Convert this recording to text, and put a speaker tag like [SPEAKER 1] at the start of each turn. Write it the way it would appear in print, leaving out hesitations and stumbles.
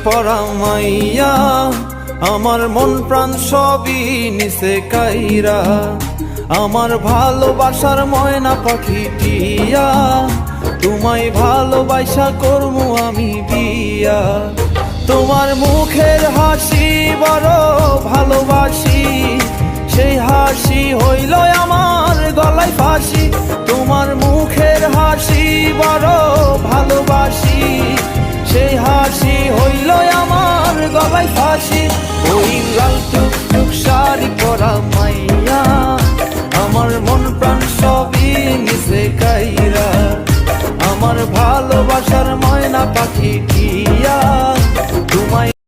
[SPEAKER 1] পরা মাইয়া, আমার মন প্রাণ সবই নিছে কাইরা। আমার ভালোবাসার ময়না পাখি টিয়া, তোমায় ভালোবাসা করমু আমি বিয়া। তোমার মুখের হাসি বড় ভালোবাসি, সেই হাসি হইল আমার গলায় ফাঁসি। তোমার মুখের হাসি বড় ভালোবাসি, সেই হাসি হইল আমার